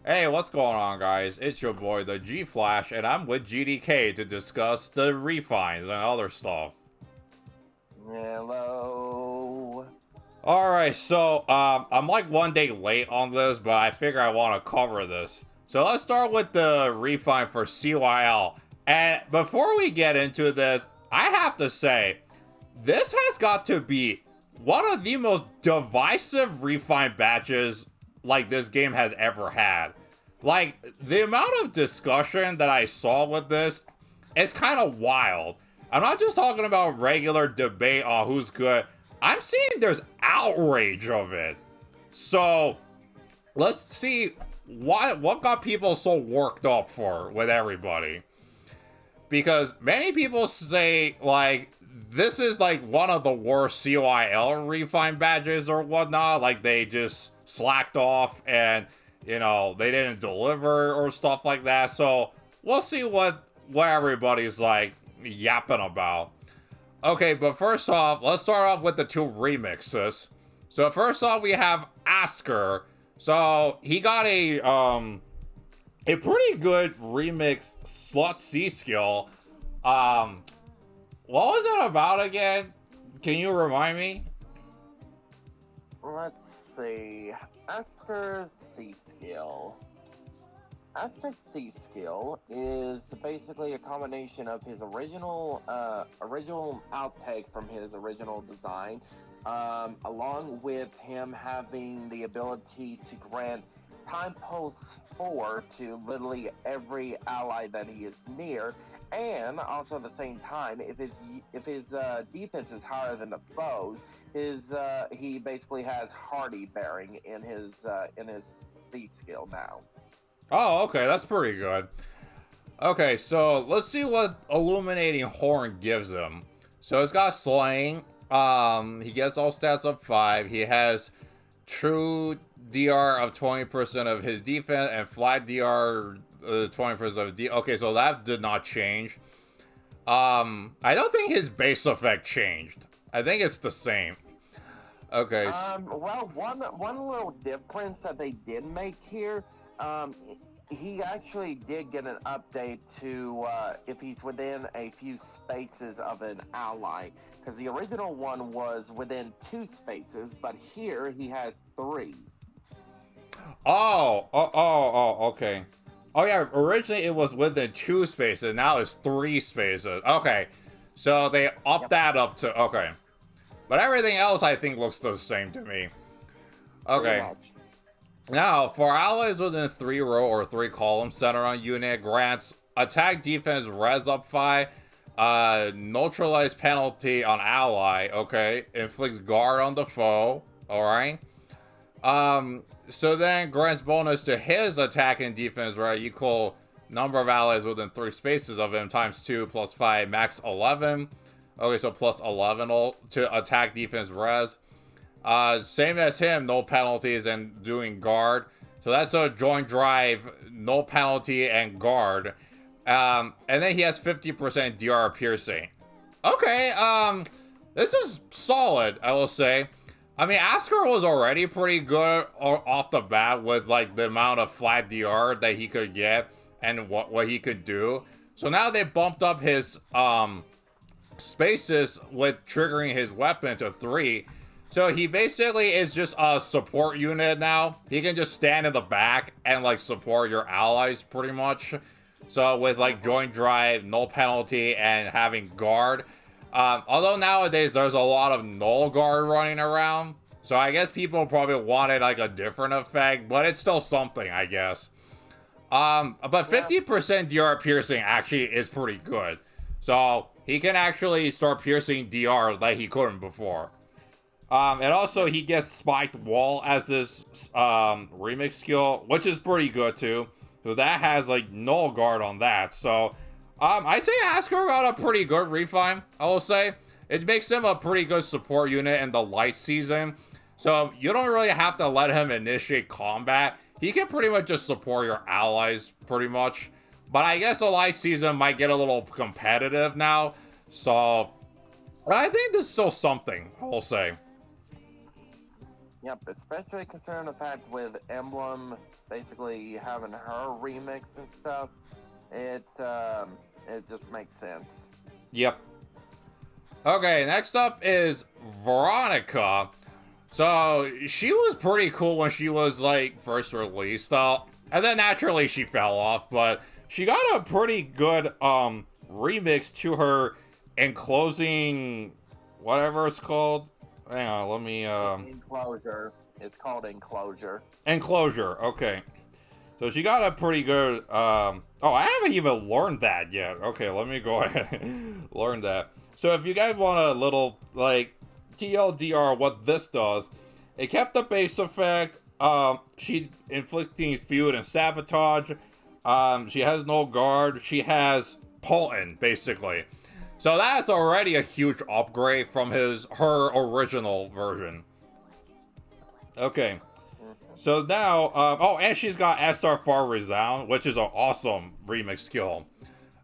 Hey, what's going on, guys? It's your boy, the G Flash, and I'm with GDK to discuss the refines and other stuff. Hello. Alright, so, I'm like one day late on this, but I figure I want to cover this. So let's start with the refine for CYL. And before we get into this, I have to say, this has got to be one of the most divisive refine batches like this game has ever had. Like, the amount of discussion that I saw with this is kind of wild. I'm not just talking about regular debate on who's good. I'm seeing there's outrage of it. So, let's see what got people so worked up for with everybody. Because many people say, like, this is like one of the worst CYL refine badges or whatnot. Like, they just slacked off and, they didn't deliver or stuff like that. So, we'll see what everybody's like yapping about. Okay, but first off, let's start off with the two remixes. So first off, we have Asker. So he got a pretty good remix Slut C skill. What was it about again? Can you remind me? Let's see. Asper's C skill. Asper's C skill is basically a combination of his original outtake from his original design, along with him having the ability to grant time pulse 4 to literally every ally that he is near, and also at the same time, if his defense is higher than the foes, he basically has hardy bearing in his C skill now. Oh, okay, that's pretty good. Okay, so let's see what Illuminating Horn gives him. So it's got Slaying. He gets all stats up 5. He has true DR of 20% of his defense and flat DR 20% of Okay, so that did not change. I don't think his base effect changed. I think it's the same. Okay. Well, one little difference that they did make here, he actually did get an update to if he's within a few spaces of an ally, because the original one was within 2 spaces, but here he has 3. Okay. Oh yeah, originally it was within 2 spaces, now it's 3 spaces. Okay. So they upped Yep, that up to okay. But everything else I think looks the same to me. pretty Okay. much. Now, for allies within 3 row or 3 column center on unit, grants attack defense res up 5, neutralize penalty on ally, okay, inflicts guard on the foe, alright. So then grants bonus to his attack and defense, right, equal number of allies within 3 spaces of him times 2 plus 5, max 11. Okay, so plus 11 to attack defense res. Same as him, no penalties and doing guard. So that's a joint drive, no penalty and guard. And then he has 50% DR piercing. Okay, this is solid, I will say. I mean, Asker was already pretty good off the bat with like the amount of flat DR that he could get and what he could do. So now they bumped up his spaces with triggering his weapon to 3. So he basically is just a support unit now. He can just stand in the back and like support your allies pretty much. So with like joint drive, no penalty, and having guard. Although nowadays there's a lot of null guard running around. So I guess people probably wanted like a different effect, but it's still something, I guess. But Yeah. 50% DR piercing actually is pretty good. So he can actually start piercing DR like he couldn't before. And also he gets Spiked Wall as his remix skill, which is pretty good too. So that has like null guard on that. So I'd say Asker got a pretty good refine, I will say. It makes him a pretty good support unit in the light season. So you don't really have to let him initiate combat. He can pretty much just support your allies, pretty much. But I guess the light season might get a little competitive now. So, but I think this is still something, I will say. Yep, especially considering the fact with Emblem basically having her remix and stuff, it just makes sense. Yep. Okay, next up is Veronica. So she was pretty cool when she was like first released, though, and then naturally she fell off. But she got a pretty good remix to her enclosing whatever it's called. Hang on, let me Enclosure. It's called Enclosure. enclosure. Okay, so she got a pretty good oh, I haven't even learned that yet. Okay, let me go ahead and learn that. So if you guys want a little like TLDR what this does, it kept the base effect. She inflicting feud and sabotage. She has no guard. She has potent, basically. So that's already a huge upgrade from her original version. Okay. So now, oh, and she's got SR Far Resound, which is an awesome remix skill.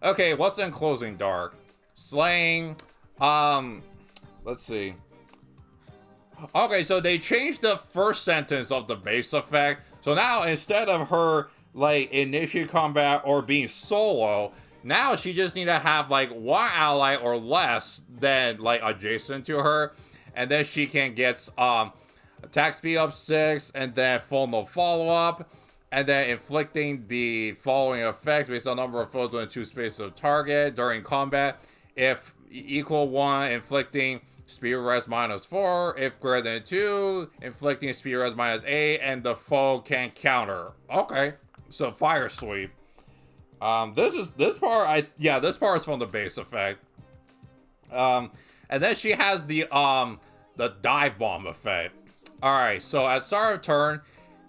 Okay, what's in Closing Dark? Slaying, let's see. Okay, so they changed the first sentence of the base effect. So now instead of her like initiate combat or being solo, now she just need to have like one ally or less than like adjacent to her, and then she can get attack speed up 6, and then full no follow up, and then inflicting the following effects based on number of foes within 2 spaces of target during combat. If equal 1, inflicting speed res -4. If greater than 2, inflicting speed res -8, and the foe can counter. Okay, so fire sweep. This part is from the base effect. And then she has the dive bomb effect. Alright, so at start of turn,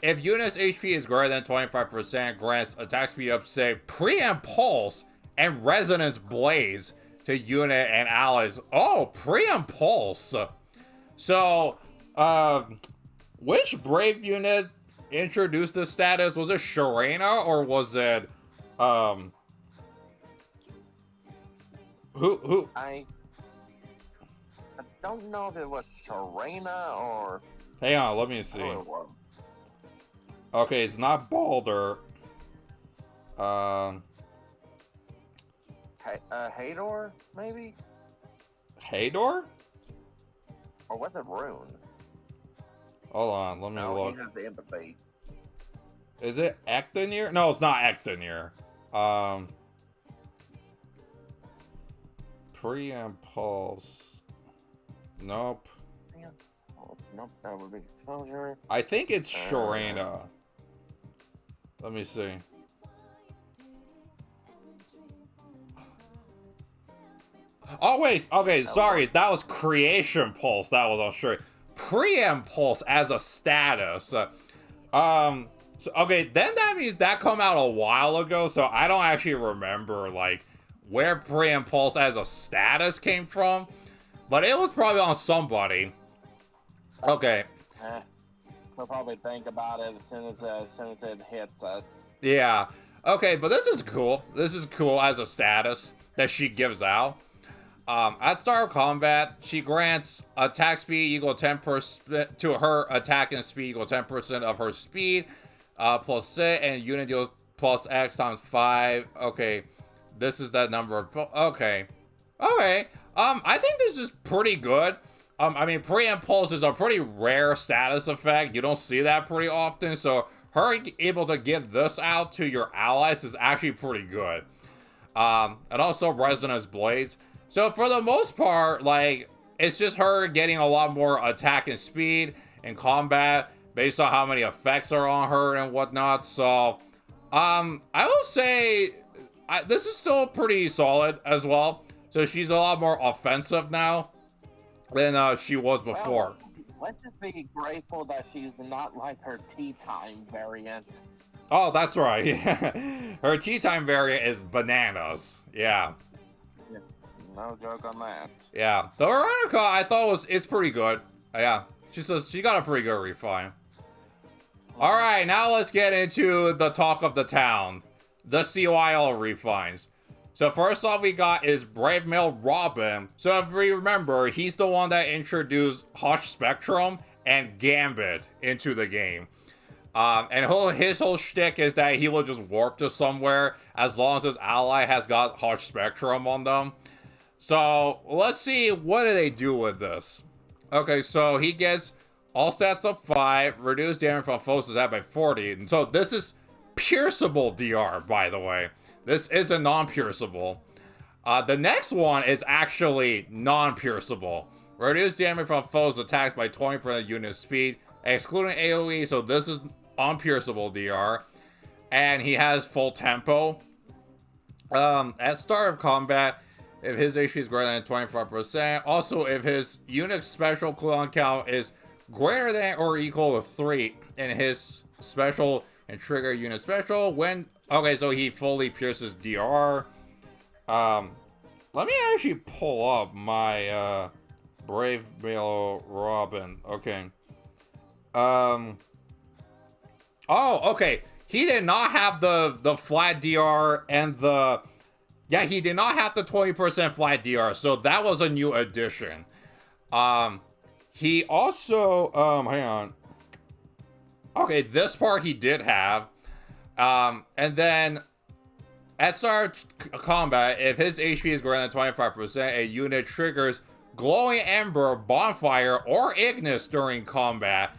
if unit's HP is greater than 25%, grants attack speed up, say, pre-impulse and resonance blaze to unit and allies. Oh, pre-impulse. So, which Brave unit introduced this status? Was it Sharena or was it, who? I don't know if it was Sharena or... Hang on, let me see. Okay, it's not Balder. Hador, maybe? Hador? Or was it Rune? Hold on, let me look. He has the empathy. Is it Ectonir? No, it's not Ectonir. Pre-impulse. Nope. Nope, that would be exposure. I think it's Sharena. Let me see. Oh wait, okay, sorry, that was Creation Pulse. That was on sure. Pre-impulse as a status. So, okay, then that means that come out a while ago, so I don't actually remember like where pre-impulse as a status came from, but it was probably on somebody. Okay. We'll probably think about it as soon as it hits us. Yeah. Okay, but this is cool. This is cool as a status that she gives out. At start of combat, she grants attack speed equal 10% to her attack and speed equal 10% of her speed, plus 6, and unit deals plus X times 5. Okay, this is that number of... Okay. Okay. I think this is pretty good. I mean, pre-impulse is a pretty rare status effect. You don't see that pretty often, so her able to give this out to your allies is actually pretty good. And also Resonance Blades. So for the most part, like, it's just her getting a lot more attack and speed in combat based on how many effects are on her and whatnot. So, I will say this is still pretty solid as well. So she's a lot more offensive now than she was before. Well, let's just be grateful that she's not like her tea time variant. Oh, that's right. Her tea time variant is bananas. Yeah. No joke on that. Yeah. The Veronica I thought it's pretty good. Yeah. She got a pretty good refine. Alright, now let's get into the talk of the town. The CYL refines. So first off we got is Brave Male Robin. So if we remember, he's the one that introduced Hush Spectrum and Gambit into the game. And his whole shtick is that he will just warp to somewhere as long as his ally has got Harsh Spectrum on them. So let's see, what do they do with this? Okay, so he gets all stats up 5, reduced damage from foes attack by 40. And so this is pierceable DR, by the way. This isn't non-pierceable. The next one is actually non-pierceable. Reduce damage from foes attacks by 20% unit speed, excluding AoE, so this is unpierceable DR. And he has full tempo. At start of combat, if his HP is greater than 25%, also if his unit special cooldown count is greater than or equal to 3 in his special and trigger unit special, when... Okay, so he fully pierces DR. Let me actually pull up my Brave Male Robin. Okay. Oh, okay. He did not have the flat DR and the... Yeah, he did not have the 20% flat DR, so that was a new addition. He also... hang on. Okay, this part he did have. And then... At start combat, if his HP is greater than 25%, a unit triggers Glowing Ember, Bonfire, or Ignis during combat.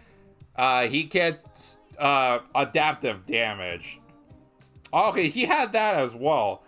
He gets adaptive damage. Okay, he had that as well.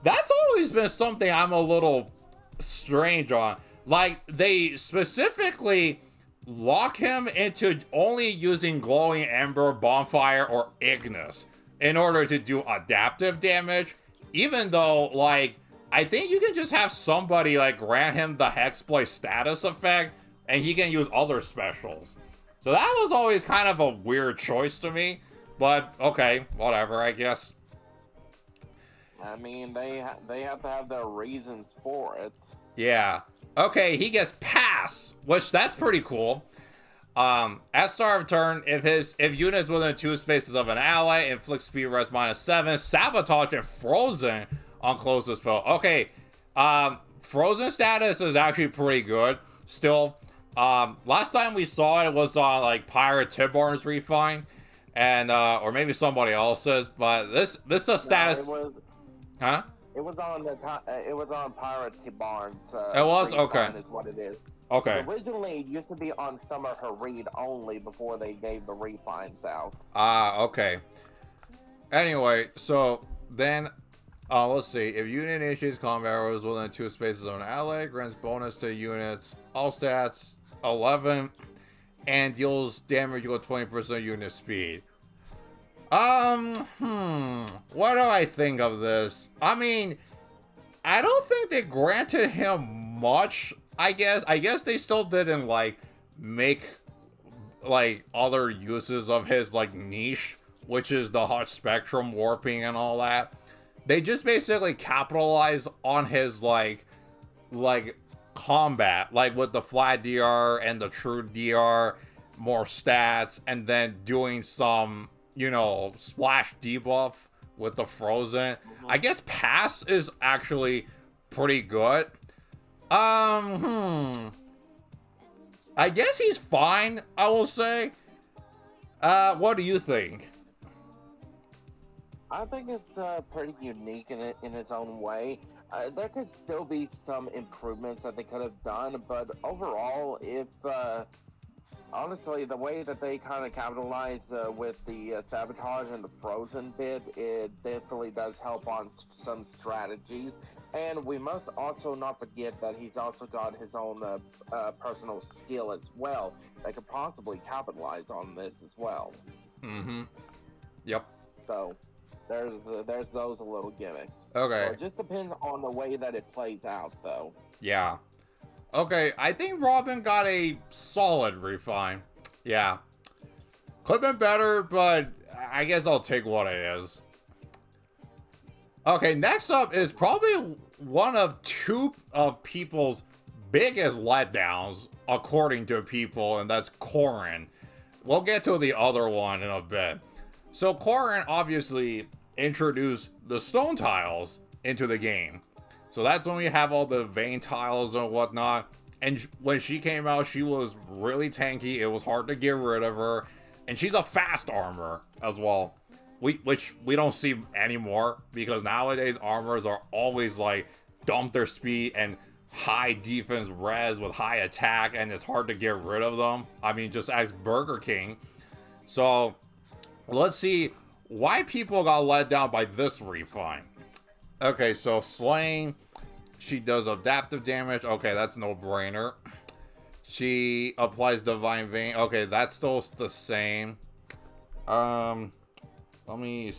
That's always been something I'm a little strange on. Like, they specifically lock him into only using Glowing Ember, Bonfire, or Ignis in order to do adaptive damage, even though, like, I think you can just have somebody, like, grant him the Hexblade status effect, and he can use other specials. So that was always kind of a weird choice to me, but okay, whatever, I guess. I mean, they have to have their reasons for it. Yeah. Okay, he gets Pass, which that's pretty cool. At start of turn, if units within 2 spaces of an ally, inflict speed res -7, sabotage and frozen on closest foe. Okay, frozen status is actually pretty good. Still, last time we saw it was on like Pirate Tiborn's refine, and or maybe somebody else's. But this is a status. No, huh? It was on Pirate Tiborn's. It was okay. Is what it is. Okay. Originally, it used to be on Summer Hareed only before they gave the refines out. Okay. Anyway, so then, let's see. If unit initiates combat or is within 2 spaces of an ally, grants bonus to units, all stats 11, and deals damage equal to 20% unit speed. What do I think of this? I mean, I don't think they granted him much. I guess they still didn't like make like other uses of his like niche, which is the hot spectrum warping and all that. They just basically capitalize on his like combat, like with the flat DR and the true DR, more stats, and then doing some, you know, splash debuff with the frozen. I guess Pass is actually pretty good. I guess he's fine, I will say. What do you think? I think it's pretty unique in its own way. There could still be some improvements that they could have done, but overall, if honestly, the way that they kind of capitalize with the sabotage and the frozen bit, it definitely does help on some strategies. And we must also not forget that he's also got his own personal skill as well that could possibly capitalize on this as well. Yep. So there's those little gimmicks. Okay. So it just depends on the way that it plays out, though. Yeah. Okay, I think Robin got a solid refine. Yeah. Could have been better, but I guess I'll take what it is. Okay, next up is probably one of two of people's biggest letdowns, according to people, and that's Corrin. We'll get to the other one in a bit. So Corrin obviously introduced the stone tiles into the game. So that's when we have all the vein tiles and whatnot. And when she came out, she was really tanky. It was hard to get rid of her. And she's a fast armor as well. Which we don't see anymore, because nowadays armors are always like dump their speed and high defense res with high attack, and it's hard to get rid of them. I mean, just ask Burger King. So let's see why people got let down by this refine. Okay, so Slaying, she does adaptive damage. Okay, that's no brainer. She applies Divine Vein. Okay, that's still the same. Let me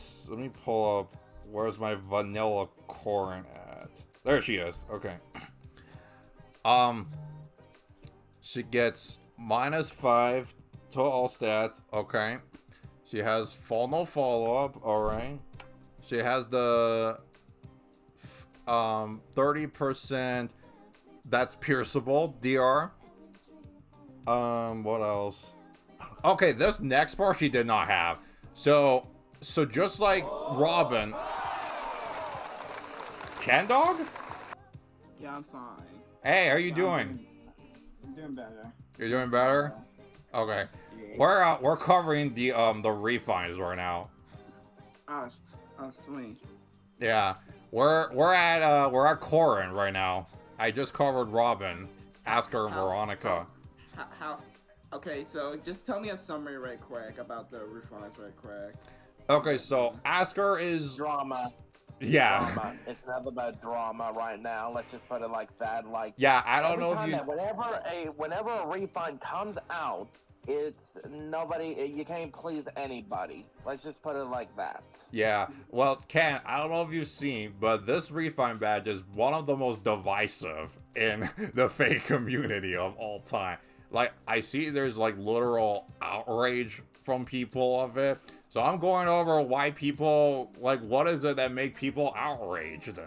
pull up. Where's my vanilla Corrin at? There she is. Okay. She gets -5 to all stats. Okay. She has no follow-up. All right. She has the 30% that's pierceable DR. What else? Okay, this next part she did not have. So just like Robin. Ken Dog? Yeah, I'm fine. Hey, how you doing? I'm doing better. You're doing better? Okay. Yeah. We're covering the refines right now. Oh, sweet. Yeah. We're at Corrin right now. I just covered Robin, Asker, and Veronica. How? Okay, so just tell me a summary right quick about the refines right quick. Okay, so Asker is Drama. yeah. Drama. It's nothing but drama right now. Let's just put it like that. Like Yeah, I don't know if you. Whenever a refund comes out, it's nobody. You can't please anybody. Let's just put it like that. Yeah, well, Ken, I don't know if you've seen, but this refine badge is one of the most divisive in the fake community of all time. Like, I see there's like literal outrage from people of it. So I'm going over why people, like, what is it that make people outraged? I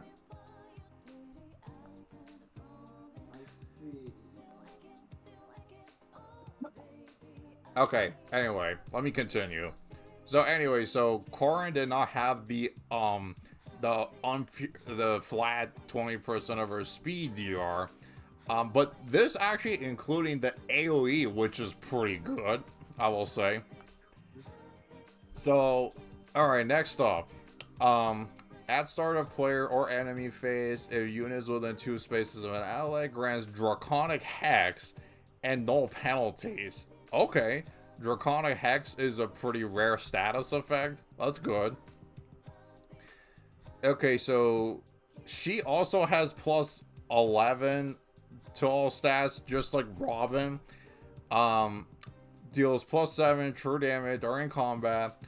see. Okay, anyway, let me continue. So anyway, so Corrin did not have the flat 20% of her speed DR. But this actually including the AoE, which is pretty good, I will say. So, alright, next up. At start of player or enemy phase, if units within 2 spaces of an ally grants Draconic Hex and null penalties. Okay, Draconic Hex is a pretty rare status effect. That's good. Okay, so she also has plus 11 to all stats, just like Robin. Deals plus 7 true damage during combat.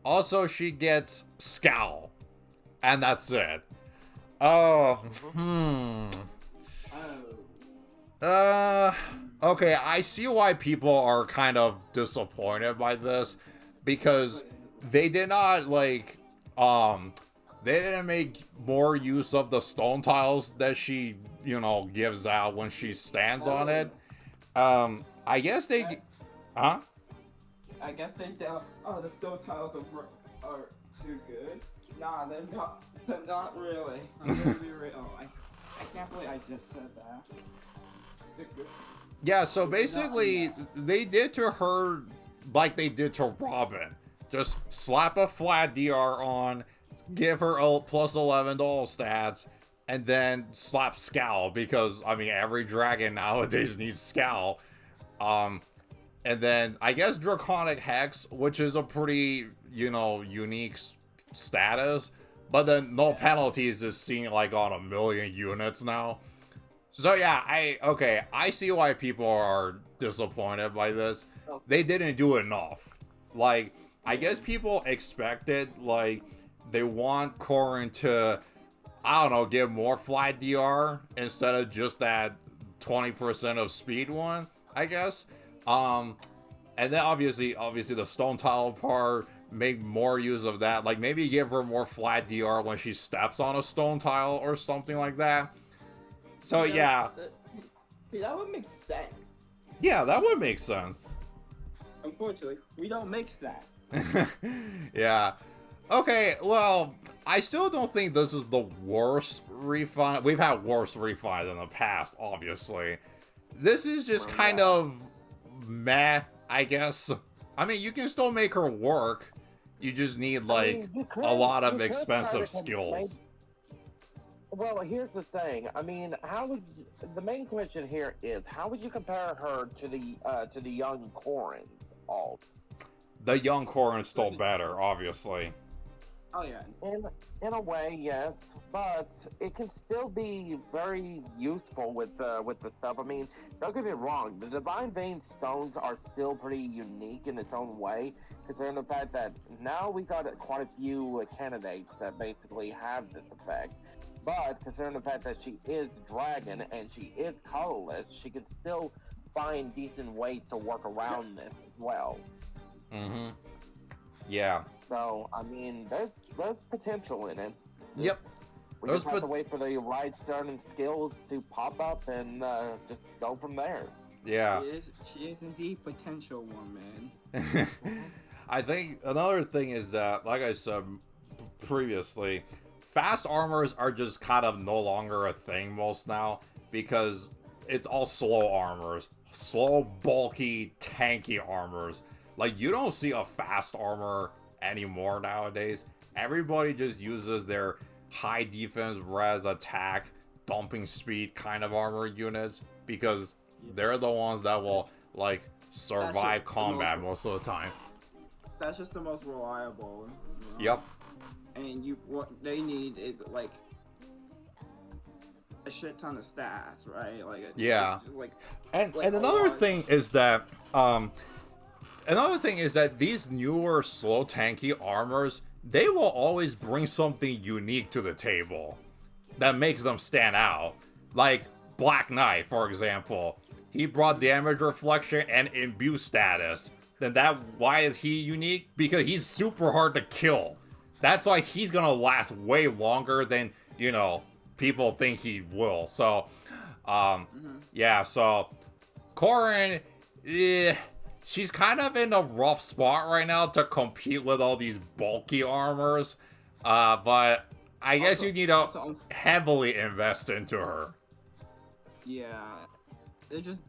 Also, she gets Scowl. And that's it. Okay, I see why people are kind of disappointed by this, because they did not they didn't make more use of the stone tiles that she, gives out when she stands on it. I guess they, huh? I guess they thought, the stone tiles are too good. Nah, they're not. They're not really. I'm gonna be real. I can't believe I just said that. They're good. Yeah, so basically, they did to her like they did to Robin. Just slap a flat DR on, give her a plus 11 to all stats, and then slap Scowl, because, I mean, every dragon nowadays needs Scowl. And then, I guess Draconic Hex, which is a pretty, unique status, but then no penalties is seen, like, on 1 million units now. So, yeah, I see why people are disappointed by this. They didn't do enough. Like, I guess people expected, like, they want Corrin to, I don't know, give more flat DR instead of just that 20% of speed one, I guess. And then obviously the stone tile part, make more use of that. Like, maybe give her more flat DR when she steps on a stone tile or something like that. So, yeah. See, that would make sense. Yeah, that would make sense. Unfortunately, we don't make sense. Yeah. Okay, well, I still don't think this is the worst refine. We've had worse refines in the past, obviously. this is just kind of meh, I guess. I mean, you can still make her work. You just need, like, a lot of expensive skills. Well, here's the thing. I mean, the main question here is, how would you compare her to the young Corins all? The young Corin's still better, obviously. Oh yeah. In a way, yes, but it can still be very useful with the stuff. I mean, don't get me wrong, the Divine Vein stones are still pretty unique in its own way, considering the fact that now we got quite a few candidates that basically have this effect. But considering the fact that she is the dragon and she is colorless, she can still find decent ways to work around this as well. Mm-hmm. Yeah. So, I mean, there's potential in it. Yep. We just have to wait for the right certain skills to pop up and just go from there. Yeah. She is indeed potential woman. I think another thing is that, like I said previously, fast armors are just kind of no longer a thing most now, because it's all slow armors. Slow, bulky, tanky armors. Like, you don't see a fast armor anymore nowadays. Everybody just uses their high defense, res, attack, dumping speed kind of armor units, because they're the ones that will, like, survive combat most of the time. That's just the most reliable. You know? Yep. And what they need is, like, a shit ton of stats, right? Like, yeah. Just like, and another thing is that, these newer slow tanky armors, they will always bring something unique to the table that makes them stand out. Like Black Knight, for example. He brought damage reflection and imbue status. Then why is he unique? Because he's super hard to kill. That's why he's gonna last way longer than, people think he will. So, yeah, so Corrin, she's kind of in a rough spot right now to compete with all these bulky armors. But I guess you need to heavily invest into her. Yeah. They're just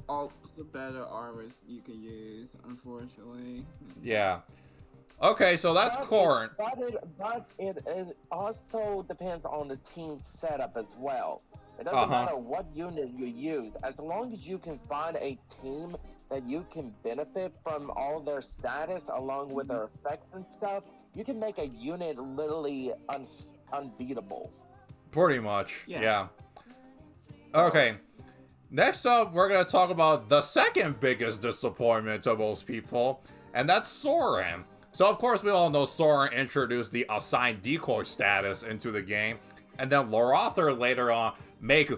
all the better armors you can use, unfortunately. Yeah. Okay, so that's Corrin. But it also depends on the team setup as well. It doesn't matter what unit you use. As long as you can find a team that you can benefit from all their status along with their effects and stuff, you can make a unit literally unbeatable. Pretty much, yeah. Okay. Next up, we're going to talk about the second biggest disappointment to most people, and that's Soren. So, of course, we all know Soren introduced the assigned decoy status into the game, and then Lorathor later on make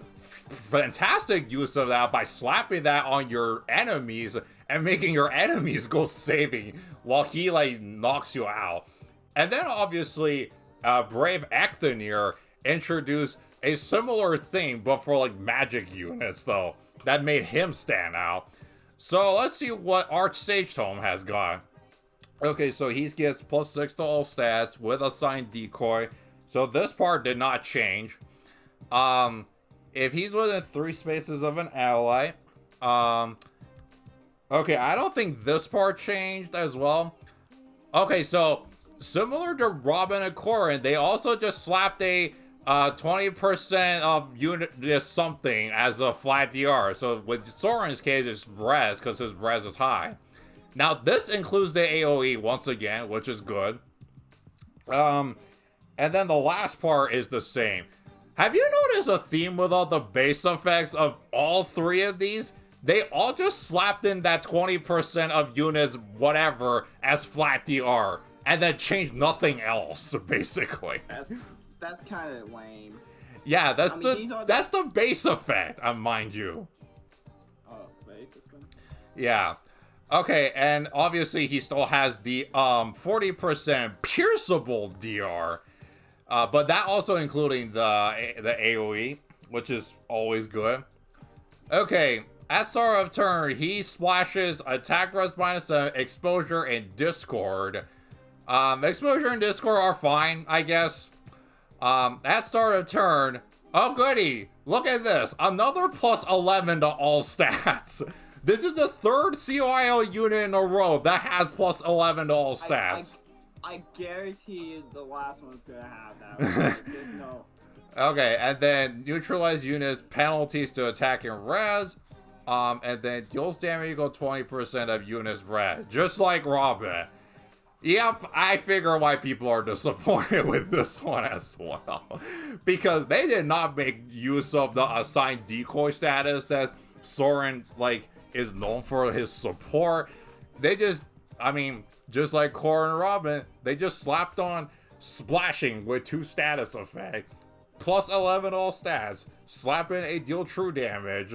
fantastic use of that by slapping that on your enemies and making your enemies go saving while he, like, knocks you out. And then, obviously, Brave Ecthenir introduced a similar thing, but for, like, magic units, though, that made him stand out. So, let's see what Archsage Tome has got. Okay, so he gets +6 to all stats with assigned decoy. So, this part did not change. If he's within 3 spaces of an ally, okay, I don't think this part changed as well. Okay, so, similar to Robin and Corrin, they also just slapped a 20% of unit something as a flat DR. So with Soren's case, it's res because his res is high. Now this includes the AoE once again, which is good. And then the last part is the same. Have you noticed a theme with all the base effects of all 3 of these? They all just slapped in that 20% of units, whatever, as flat DR, and then changed nothing else, basically. That's kind of lame. Yeah, that's the base effect, mind you. Oh, base effect? Yeah. Okay, and obviously he still has the 40% pierceable DR, but that also including the AoE, which is always good. Okay, at start of turn, he splashes attack res -7, exposure, and discord. Exposure and discord are fine, I guess. At start of turn, Oh, goody. Look at this. Another plus 11 to all stats. This is the third CYL unit in a row that has plus 11 to all stats. I guarantee you the last one's gonna have that. There's no... Okay, and then neutralize units, penalties to attack and res. And then deals damage equal 20% of units res. Just like Robin. Yep, I figure why people are disappointed with this one as well. Because they did not make use of the assigned decoy status that Soren, like, is known for his support. They just, I mean, just like Core and Robin, they just slapped on splashing with 2 status effects, plus 11 all stats, slap in a deal true damage,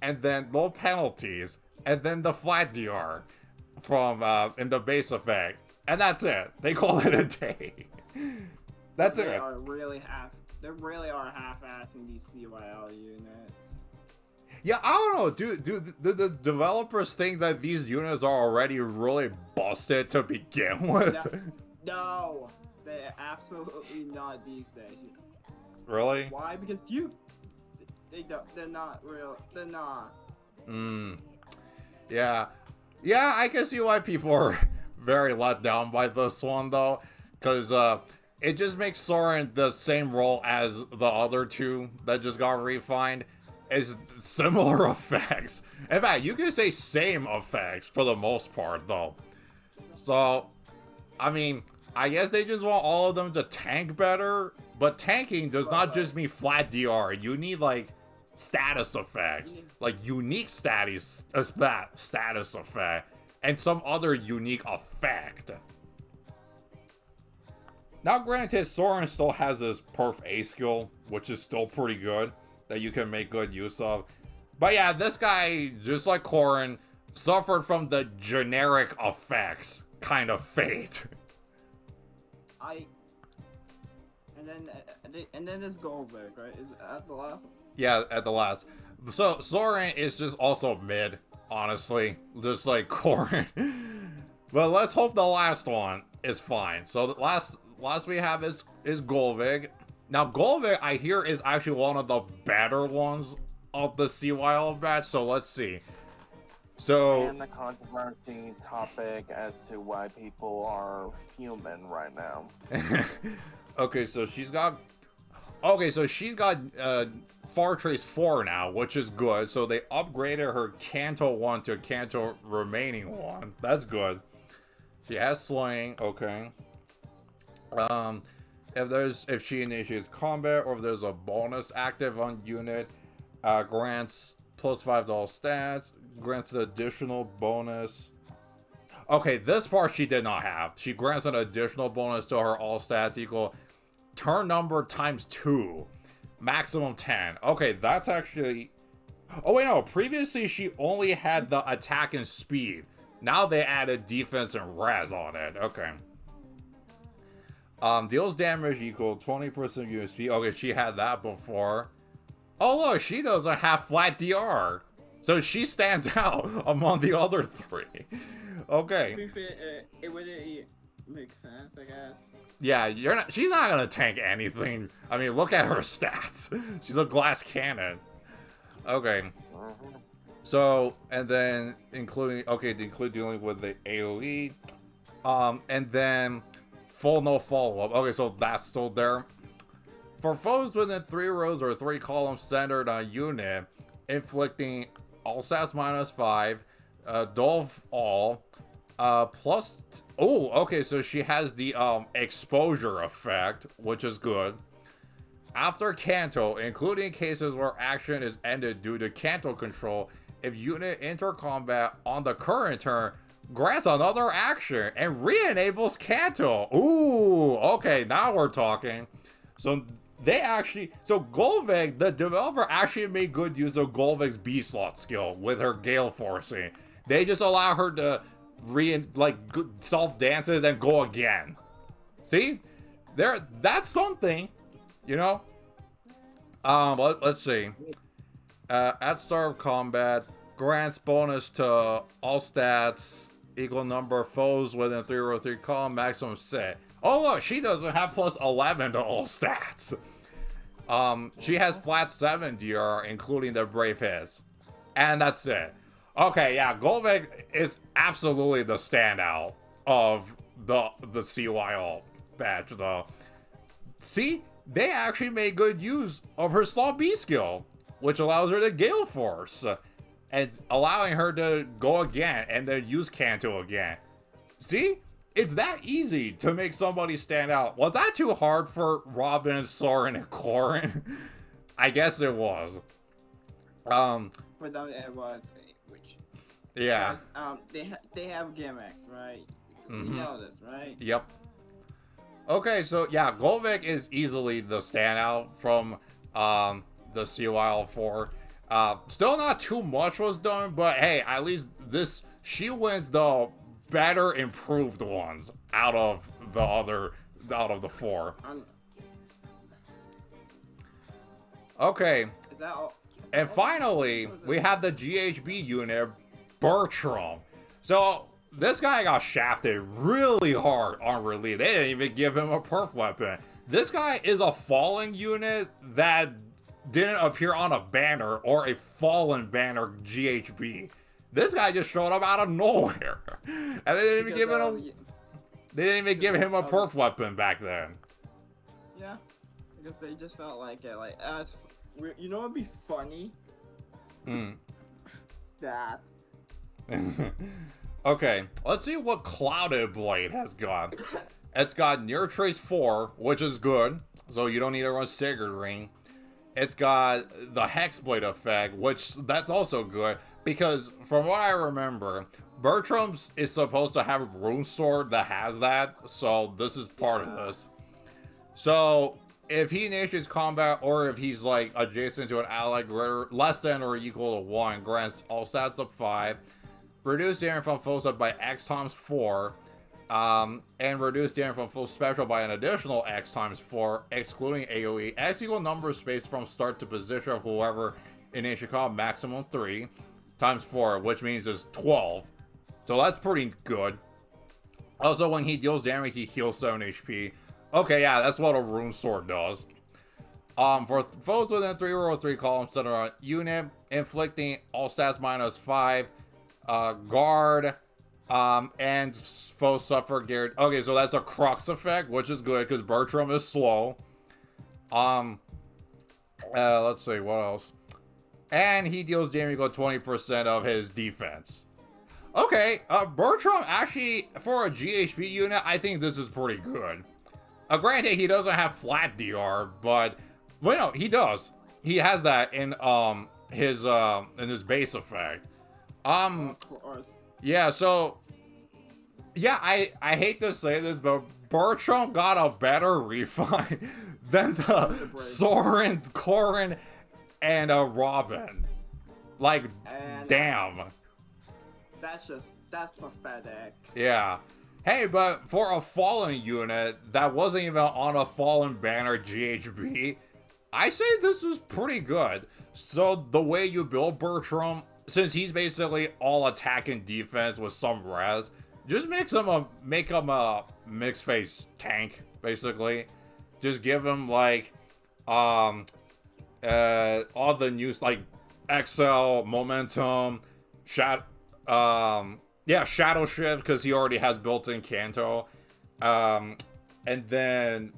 and then low penalties, and then the flat DR from in the base effect. And that's it. They call it a day. That's it. They really are half-assing these CYL units. Yeah, I don't know. Do the developers think that these units are already really busted to begin with? No, they're absolutely not these days. Really? Why? Because they're not real. They're not. Yeah. Yeah, I can see why people are very let down by this one, though. Because it just makes Soren the same role as the other 2 that just got refined. It's similar effects. In fact, you can say same effects for the most part, though. So, I mean, I guess they just want all of them to tank better. But tanking does not just mean flat DR. You need, like, status effects. Like, unique status effect. And some other unique effect. Now, granted, Soren still has his Perf A skill, which is still pretty good, that you can make good use of. But yeah, this guy, just like Corrin, suffered from the generic effects kind of fate. And then there's Goldberg, right? Is at the last one? Yeah, at the last. So Soren is just also mid, honestly, just like Corrin. But let's hope the last one is fine. So the last we have is Golvig. Now Golvig, I hear, is actually one of the better ones of the CYL batch. So let's see. So and the controversy topic as to why people are human right now. Okay, so she's got Far Trace 4 now, which is good. So they upgraded her Canto 1 to Canto Remaining 1. That's good. She has Slaying, okay. If she initiates combat or if there's a bonus active on unit, grants plus 5 to all stats, grants an additional bonus. Okay, this part she did not have. She grants an additional bonus to her all stats equal turn number times 2, maximum 10. Okay, that's actually... Oh wait, no, previously she only had the attack and speed. Now they added defense and res on it. Okay. Deals damage equal 20% unit speed. Okay, she had that before. Oh look, she doesn't have flat DR. So she stands out among the other 3. Okay. It wouldn't make sense, I guess. Yeah, she's not gonna tank anything. I mean, look at her stats. She's a glass cannon. Okay. So, and then include dealing with the AoE. And then full no follow-up. Okay, so that's still there. For foes within 3 rows or 3 columns centered on unit, inflicting all stats minus 5, dull all, plus... Oh, okay, so she has the exposure effect, which is good. After Canto, including cases where action is ended due to Canto control, if unit enter combat on the current turn, grants another action and re-enables Canto. Ooh, okay, now we're talking. So Golvig, the developer actually made good use of Golvig's B-slot skill with her Gale Forcing. They just allow her to self-dances and go again. See? That's something, you know? Let's see. At start of combat, grants bonus to all stats, equal number of foes within 3 row 3 column, maximum set. Oh look, she doesn't have plus 11 to all stats. She has flat 7 DR, including the Brave Hits. And that's it. Okay, yeah, Golvik is absolutely the standout of the CYL batch, though. See, they actually made good use of her Slaw B skill, which allows her to Gale Force, and allowing her to go again and then use Kanto again. See? It's that easy to make somebody stand out. Was that too hard for Robin, Soren, and Corrin? I guess it was. But it was, which... Yeah. They have gimmicks, right? Mm-hmm. You know this, right? Yep. Okay, so yeah, Golvik is easily the standout from the CYL 4. Still not too much was done, but hey, at least she wins the better improved ones out of the 4. Okay. Is that all? And finally, we have the GHB unit, Bertram. So, this guy got shafted really hard on release. They didn't even give him a perf weapon. This guy is a fallen unit that didn't appear on a banner or a fallen banner GHB. This guy just showed up out of nowhere. And they didn't even give him a perf weapon back then. Yeah, because they just felt like it. Like, you know what'd be funny? That. Okay, let's see what Clouded Blade has got. It's got Near Trace 4, which is good, so you don't need to run Sigurd Ring. It's got the Hexblade effect, which that's also good, because from what I remember, Bertram's is supposed to have a Rune Sword that has that, so this is part of this. So, if he initiates combat, or if he's like adjacent to an ally greater, less than or equal to 1, grants all stats up 5, reduce damage from foes up by X times 4, and reduce damage from full special by an additional X times 4, excluding AoE. X equal number of space from start to position of whoever initiates combat, maximum 3, times 4, which means it's 12. So that's pretty good. Also, when he deals damage, he heals 7 HP. Okay, yeah, that's what a Rune Sword does. For foes within 3 row 3 columns center on unit, inflicting all stats minus 5, guard, and foes suffer geared. Okay, so that's a Crux effect, which is good because Bertram is slow. Let's see, what else? And he deals damage equal to 20% of his defense. Okay, Bertram actually, for a GHB unit, I think this is pretty good. Granted, he doesn't have flat DR, but, well, no, he does. He has that in his base effect. Yeah, so, yeah, I hate to say this, but Bertram got a better refine than the Soren, Corrin, and Robin. Like, damn. That's pathetic. Yeah. Hey, but for a fallen unit that wasn't even on a fallen banner GHB, I say this is pretty good. So the way you build Bertram, since he's basically all attack and defense with some res, just make him a mixed face tank, basically. Just give him like all the news like XL, Momentum, Shadow Shift, because he already has built-in Kanto. And then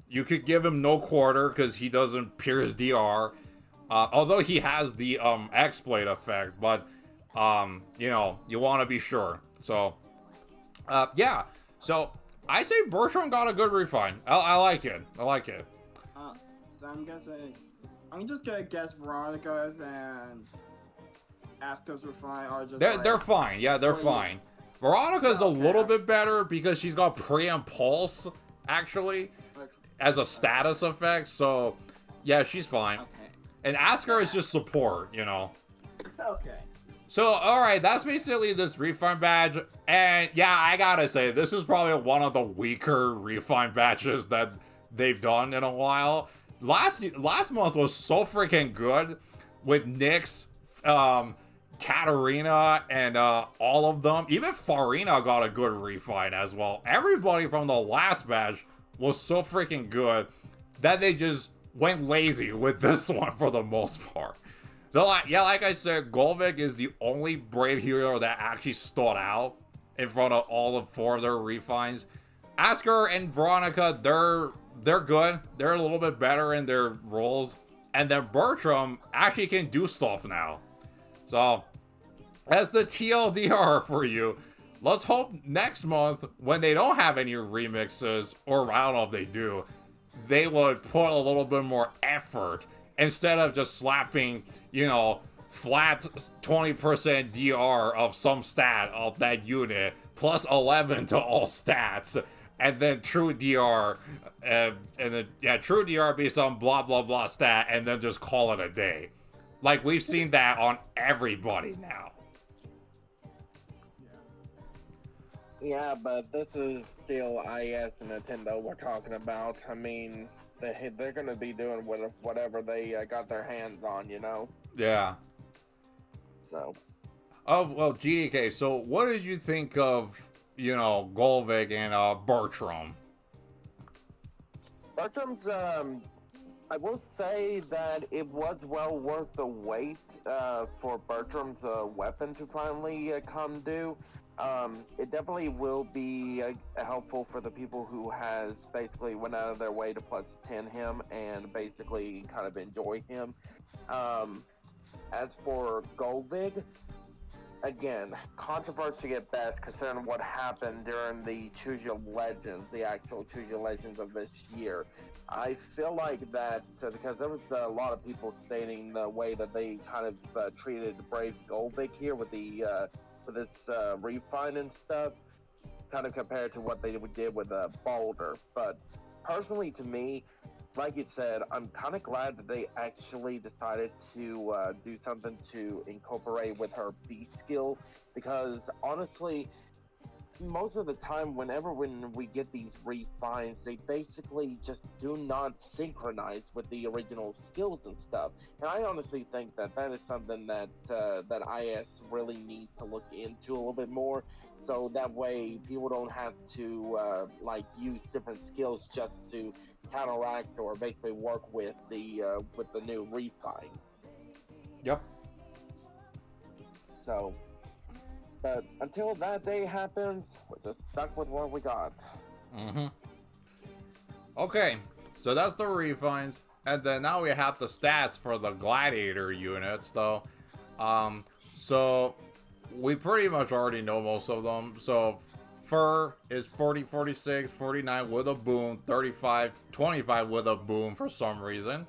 you could give him no quarter because he doesn't pierce DR. Although he has the X-Blade effect, but you know, you want to be sure. So yeah. So I say Bertram got a good refine. I like it. I like it. So I'm just gonna guess Veronica's and Asuka's refine are just they're fine. Yeah, they're fine. Veronica's a little bit better because she's got pre and pulse actually as a status effect. So yeah, she's fine. Okay. And Asuka is just support, you know. Okay. So alright, that's basically this refine badge. And yeah, I gotta say, this is probably one of the weaker refine badges that they've done in a while. Last month was so freaking good with Nyx, Katarina, and all of them. Even Farina got a good refine as well. Everybody from the last badge was so freaking good that they just went lazy with this one for the most part. So, like I said, Golvik is the only brave hero that actually stood out in front of all of 4 of their refines. Asker and Veronica, they're good. They're a little bit better in their roles. And then Bertram actually can do stuff now. So, as the TLDR for you, let's hope next month, when they don't have any remixes, or I don't know if they do, they would put a little bit more effort instead of just slapping, flat 20% DR of some stat of that unit, plus 11 to all stats, and then true DR, true DR based on blah blah blah stat, and then just call it a day. Like, we've seen that on everybody now. Yeah, but this is still IS and Nintendo we're talking about. I mean, they're going to be doing whatever they got their hands on, Yeah. So. Oh, well, GDK, so what did you think of, Golvik and Bertram? Bertram's, I will say that it was well worth the wait for Bertram's weapon to finally come due. It definitely will be helpful for the people who has basically went out of their way to plus 10 him and basically kind of enjoy him. As for Golvik, again, controversy at best considering what happened during the Choose Your Legends, the actual Choose Your Legends of this year. I feel like that because there was a lot of people stating the way that they kind of treated Brave Golvik here with the with its refine and stuff, kind of compared to what they did with Boulder. But personally, to me, like you said, I'm kind of glad that they actually decided to do something to incorporate with her B skill, because honestly, most of the time, when we get these refines, they basically just do not synchronize with the original skills and stuff. And I honestly think that is something that that IS really needs to look into a little bit more, so that way people don't have to use different skills just to counteract or basically work with the new refines. Yep. So. But until that day happens, we're just stuck with what we got. Mm-hmm. Okay, so that's the refines. And then now we have the stats for the Gladiator units, though. So we pretty much already know most of them. So Fur is 40, 46, 49 with a boom, 35, 25 with a boom for some reason.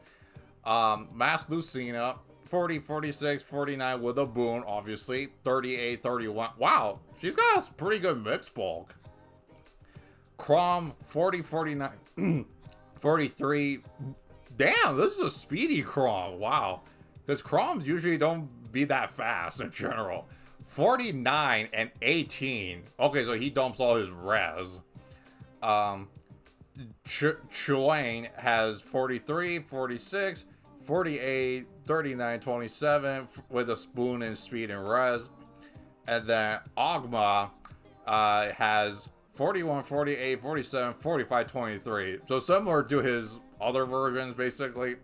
Mass Lucina, 40, 46, 49 with a boon, obviously. 38, 31. Wow, she's got a pretty good mix bulk. Crom, 40, 49, 43. Damn, this is a speedy Crom. Wow. Because Croms usually don't be that fast in general. 49 and 18. Okay, so he dumps all his res. Chulain has 43, 46, 48, 39, 27 with a spoon and speed and res. And then Ogma has 41, 48, 47, 45, 23. So similar to his other versions, basically.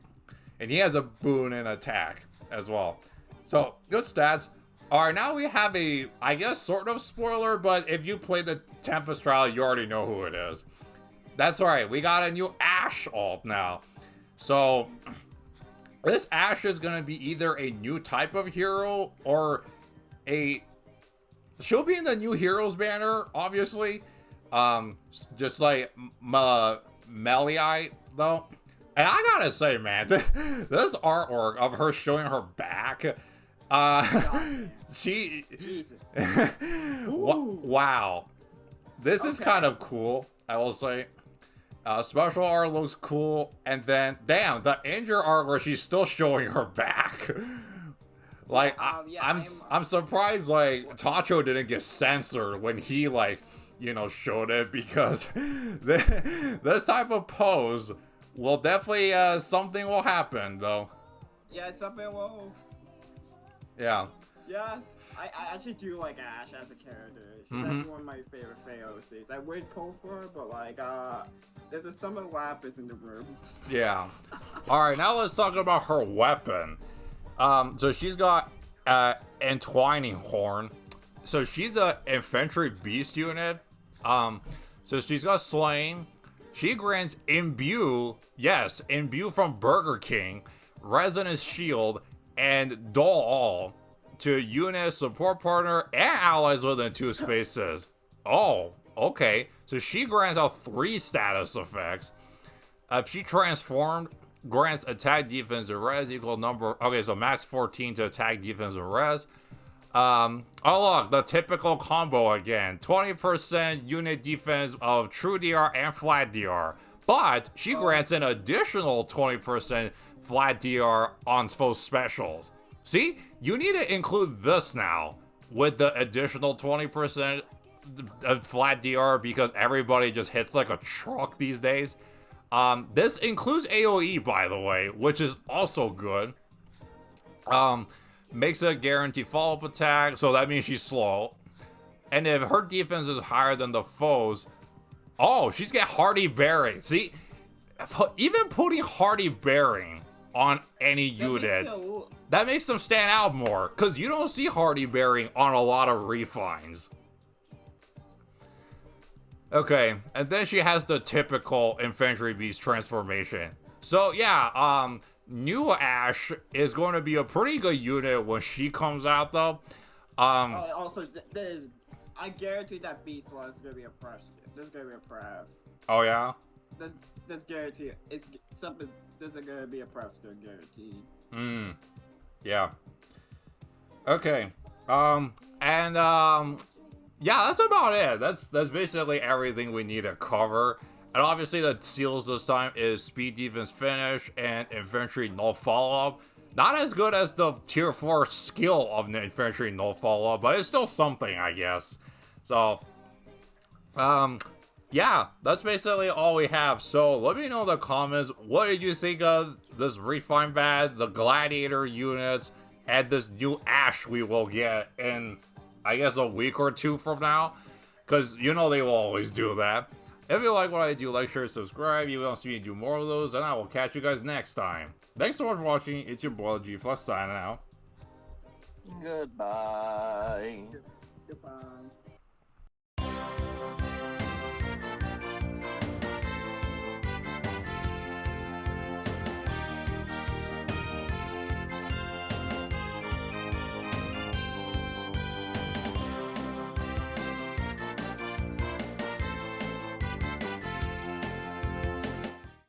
And he has a boon and attack as well. So, good stats. Alright, now we have a, I guess, sort of spoiler, but if you play the Tempest trial, you already know who it is. That's right, we got a new Ashe alt now. So, this Ashe is going to be either a new type of hero or a... She'll be in the new heroes banner, obviously. Just like Meliite, though. And I gotta say, man, this artwork of her showing her back, she... wow. This is kind of cool, I will say. Special art looks cool, and then, damn, the injured art where she's still showing her back. Like, I'm surprised, like, Tacho didn't get censored when he, like, you know, showed it, because this type of pose will definitely, something will happen, though. Yeah, something will. Yeah. Yes, I actually do like Ashe as a character. She's actually one of my favorite FEHs. I would pull for her, but like, there's a summer lapis in the room. Yeah. Alright, now let's talk about her weapon. So she's got Entwining Horn. So she's a infantry beast unit. So she's got Slaying. She grants Imbue, yes, Imbue from Burger King, Resonance Shield, and Dull All to units, support partner, and allies within 2 spaces. Oh, okay. So she grants out 3 status effects. If she transformed, grants attack, defense, and res equal number. Okay, so max 14 to attack, defense, and res. Oh look, the typical combo again. 20% unit defense of true DR and flat DR. But she grants an additional 20% flat DR on both specials. See, you need to include this now with the additional 20% flat DR because everybody just hits like a truck these days. This includes AoE, by the way, which is also good. Makes a guaranteed follow-up attack, so that means she's slow. And if her defense is higher than the foes, oh, she's got Hardy Bearing. See, even putting Hardy Bearing on any unit, that makes them stand out more, because you don't see Hardy Bearing on a lot of refines. Okay, and then she has the typical Infantry Beast transformation. So yeah, New Ash is going to be a pretty good unit when she comes out, though. Also, I guarantee that Beast Slot is gonna be a pref skin. This is gonna be a pref. Oh yeah. This guarantee it's something. This is gonna be a pref skin guaranteed. Yeah. Okay. Yeah, that's about it. That's basically everything we need to cover. And obviously the seals this time is speed, defense, finish, and infantry null follow-up. Not as good as the tier 4 skill of the infantry null follow-up, but it's still something, I guess. So, yeah, that's basically all we have. So let me know in the comments, what did you think of this Refine Bad, the Gladiator units, and this new Ash we will get in, I guess, a week or 2 from now? Because you know they will always do that. If you like what I do, like, share, subscribe. You want to see me do more of those, and I will catch you guys next time. Thanks so much for watching. It's your boy G-Flush signing out. Goodbye. Goodbye.